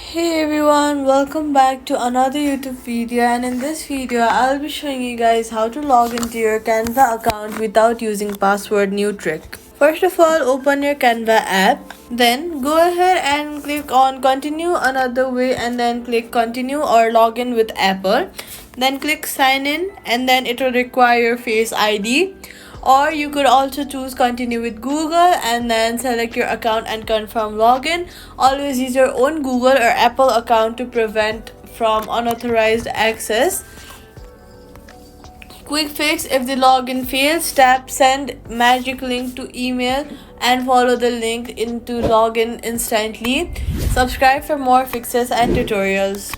Hey everyone, welcome back to another YouTube video, and in this video I'll be showing you guys how to log into your Canva account without using password. New trick. First of all, open your Canva app, then go ahead and click on continue another way and then click continue or login with Apple. Then click sign in and then it will require your face ID, or you could also choose continue with Google and then select your account and confirm login. Always use your own Google or Apple account to prevent from unauthorized access. Quick fix: if the login fails, tap send magic link to email and follow the link into login instantly. Subscribe for more fixes and tutorials.